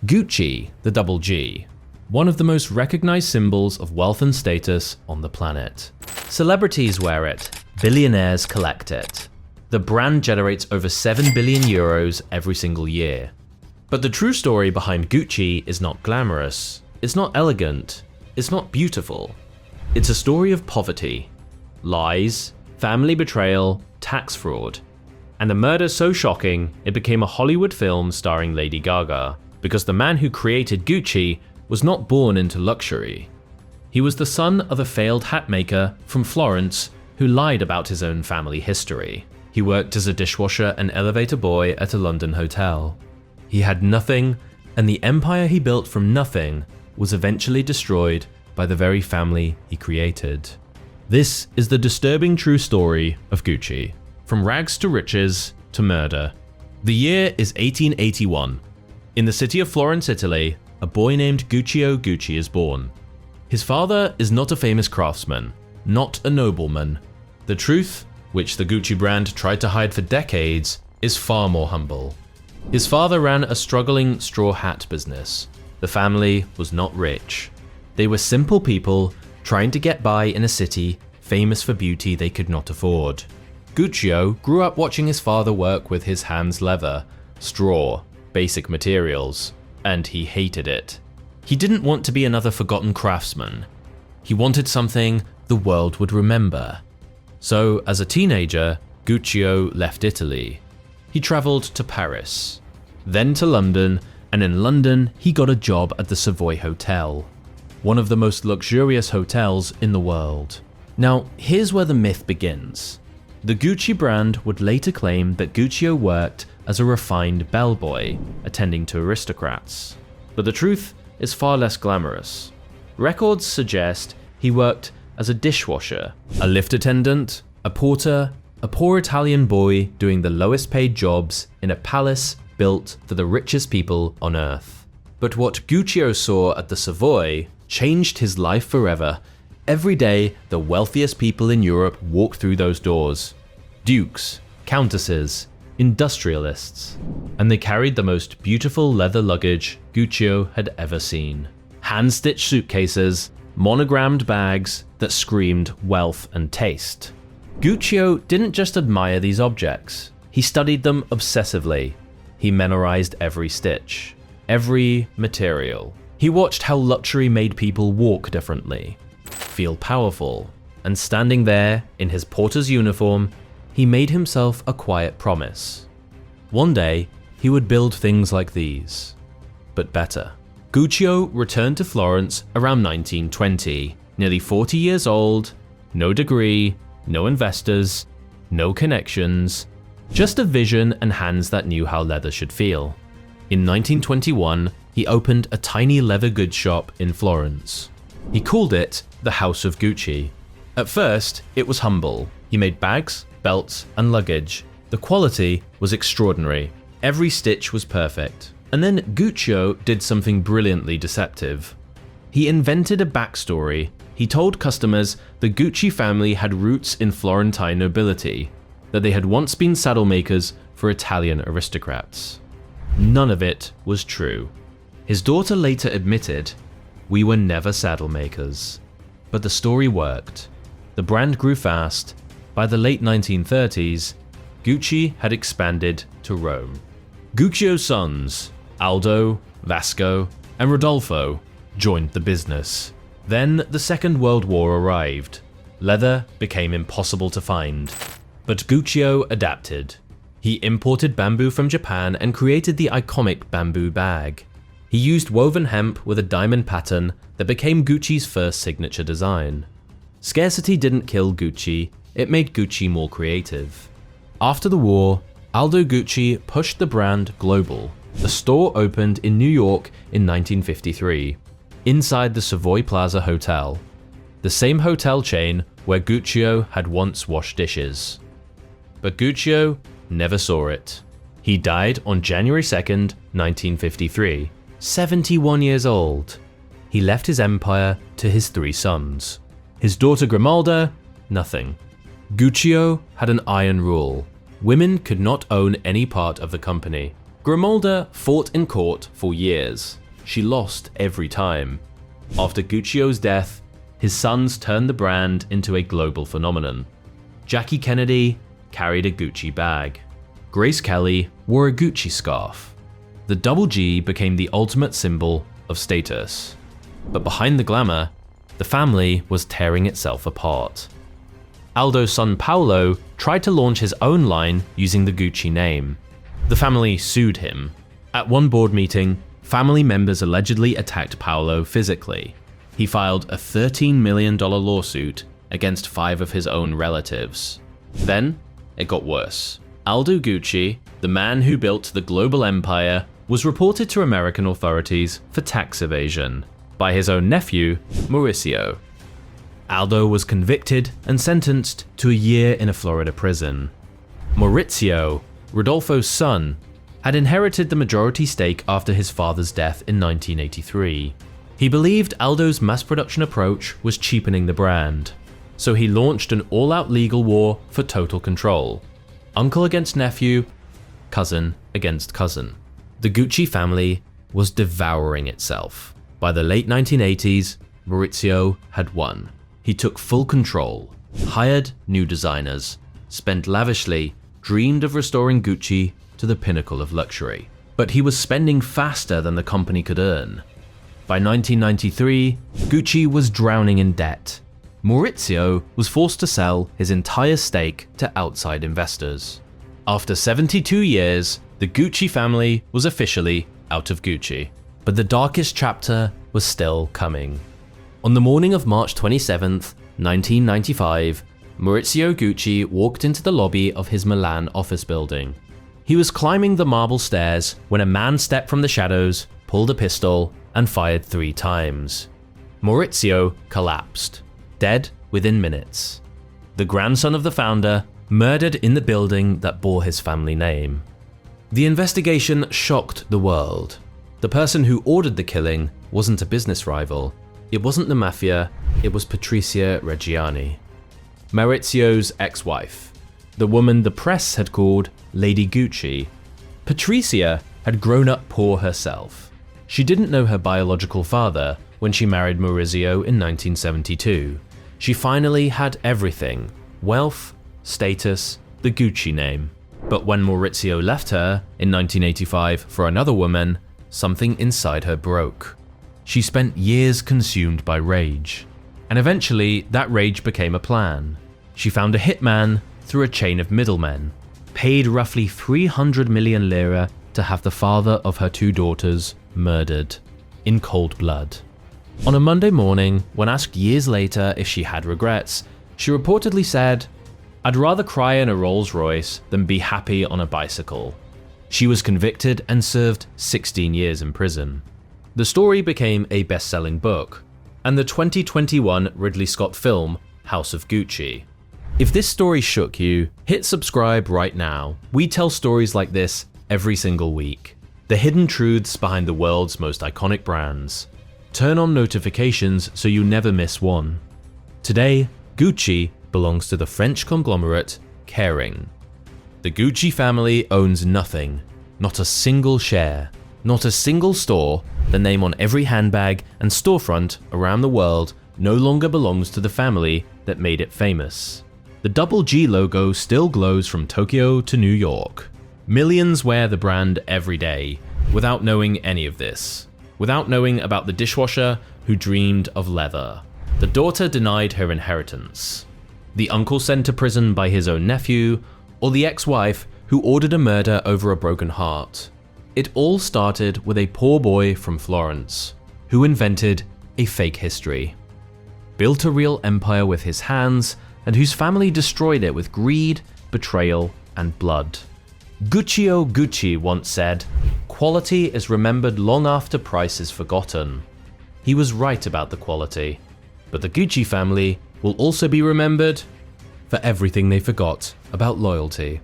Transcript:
Gucci, the double G, one of the most recognized symbols of wealth and status on the planet. Celebrities wear it, billionaires collect it. The brand generates over 7 billion euros every single year. But the true story behind Gucci is not glamorous, it's not elegant, it's not beautiful. It's a story of poverty, lies, family betrayal, tax fraud, and a murder so shocking it became a Hollywood film starring Lady Gaga, because the man who created Gucci was not born into luxury. He was the son of a failed hat maker from Florence who lied about his own family history. He worked as a dishwasher and elevator boy at a London hotel. He had nothing, and the empire he built from nothing was eventually destroyed by the very family he created. This is the disturbing true story of Gucci, from rags to riches to murder. The year is 1881. In the city of Florence, Italy, a boy named Guccio Gucci is born. His father is not a famous craftsman, not a nobleman. The truth, which the Gucci brand tried to hide for decades, is far more humble. His father ran a struggling straw hat business. The family was not rich. They were simple people trying to get by in a city famous for beauty they could not afford. Guccio grew up watching his father work with his hands leather, straw, basic materials, and he hated it. He didn't want to be another forgotten craftsman. He wanted something the world would remember. So, as a teenager, Guccio left Italy. He traveled to Paris, then to London, and in London he got a job at the Savoy Hotel, one of the most luxurious hotels in the world. Now, here's where the myth begins. The Gucci brand would later claim that Guccio worked as a refined bellboy, attending to aristocrats. But the truth is far less glamorous. Records suggest he worked as a dishwasher, a lift attendant, a porter, a poor Italian boy doing the lowest paid jobs in a palace built for the richest people on earth. But what Guccio saw at the Savoy changed his life forever. Every day, the wealthiest people in Europe walked through those doors. Dukes, countesses, industrialists, and they carried the most beautiful leather luggage Guccio had ever seen. Hand-stitched suitcases, monogrammed bags that screamed wealth and taste. Guccio didn't just admire these objects, he studied them obsessively. He memorized every stitch, every material. He watched how luxury made people walk differently, feel powerful, and standing there in his porter's uniform, he made himself a quiet promise. One day, he would build things like these, but better. Guccio returned to Florence around 1920, nearly 40 years old, no degree, no investors, no connections, just a vision and hands that knew how leather should feel. In 1921, he opened a tiny leather goods shop in Florence. He called it the House of Gucci. At first, it was humble. He made bags, belts, and luggage. The quality was extraordinary. Every stitch was perfect. And then Guccio did something brilliantly deceptive. He invented a backstory. He told customers the Gucci family had roots in Florentine nobility, that they had once been saddle makers for Italian aristocrats. None of it was true. His daughter later admitted, "We were never saddle makers." But the story worked. The brand grew fast. By the late 1930s, Gucci had expanded to Rome. Guccio's sons, Aldo, Vasco, and Rodolfo, joined the business. Then the Second World War arrived. Leather became impossible to find. But Guccio adapted. He imported bamboo from Japan and created the iconic bamboo bag. He used woven hemp with a diamond pattern that became Gucci's first signature design. Scarcity didn't kill Gucci, it made Gucci more creative. After the war, Aldo Gucci pushed the brand global. The store opened in New York in 1953, inside the Savoy Plaza Hotel, the same hotel chain where Guccio had once washed dishes. But Guccio never saw it. He died on January 2nd, 1953, 71 years old. He left his empire to his 3 sons. His daughter Grimalda, nothing. Guccio had an iron rule. Women could not own any part of the company. Grimalda fought in court for years. She lost every time. After Guccio's death, his sons turned the brand into a global phenomenon. Jackie Kennedy carried a Gucci bag. Grace Kelly wore a Gucci scarf. The double G became the ultimate symbol of status. But behind the glamour, the family was tearing itself apart. Aldo's son Paolo tried to launch his own line using the Gucci name. The family sued him. At one board meeting, family members allegedly attacked Paolo physically. He filed a $13 million lawsuit against 5 of his own relatives. Then, it got worse. Aldo Gucci, the man who built the global empire, was reported to American authorities for tax evasion by his own nephew, Mauricio. Aldo was convicted and sentenced to a year in a Florida prison. Maurizio, Rodolfo's son, had inherited the majority stake after his father's death in 1983. He believed Aldo's mass production approach was cheapening the brand, so he launched an all-out legal war for total control. Uncle against nephew, cousin against cousin. The Gucci family was devouring itself. By the late 1980s, Maurizio had won. He took full control, hired new designers, spent lavishly, dreamed of restoring Gucci to the pinnacle of luxury. But he was spending faster than the company could earn. By 1993, Gucci was drowning in debt. Maurizio was forced to sell his entire stake to outside investors. After 72 years, the Gucci family was officially out of Gucci. But the darkest chapter was still coming. On the morning of March 27, 1995, Maurizio Gucci walked into the lobby of his Milan office building. He was climbing the marble stairs when a man stepped from the shadows, pulled a pistol, and fired 3 times. Maurizio collapsed, dead within minutes. The grandson of the founder murdered in the building that bore his family name. The investigation shocked the world. The person who ordered the killing wasn't a business rival. It wasn't the mafia, it was Patrizia Reggiani, Maurizio's ex-wife, the woman the press had called Lady Gucci. Patrizia had grown up poor herself. She didn't know her biological father when she married Maurizio in 1972. She finally had everything: wealth, status, the Gucci name. But when Maurizio left her in 1985 for another woman, something inside her broke. She spent years consumed by rage, and eventually that rage became a plan. She found a hitman through a chain of middlemen, paid roughly 300 million lira to have the father of her 2 daughters murdered in cold blood. On a Monday morning, when asked years later if she had regrets, she reportedly said, "I'd rather cry in a Rolls Royce than be happy on a bicycle." She was convicted and served 16 years in prison. The story became a best-selling book, and the 2021 Ridley Scott film, House of Gucci. If this story shook you, hit subscribe right now. We tell stories like this every single week. The hidden truths behind the world's most iconic brands. Turn on notifications so you never miss one. Today, Gucci belongs to the French conglomerate Kering. The Gucci family owns nothing, not a single share, not a single store. The name on every handbag and storefront around the world no longer belongs to the family that made it famous. The double G logo still glows from Tokyo to New York. Millions wear the brand every day without knowing any of this, without knowing about the dishwasher who dreamed of leather, the daughter denied her inheritance, the uncle sent to prison by his own nephew, or the ex-wife who ordered a murder over a broken heart. It all started with a poor boy from Florence, who invented a fake history, built a real empire with his hands, and whose family destroyed it with greed, betrayal, and blood. Guccio Gucci once said, "Quality is remembered long after price is forgotten." He was right about the quality, but the Gucci family will also be remembered for everything they forgot about loyalty.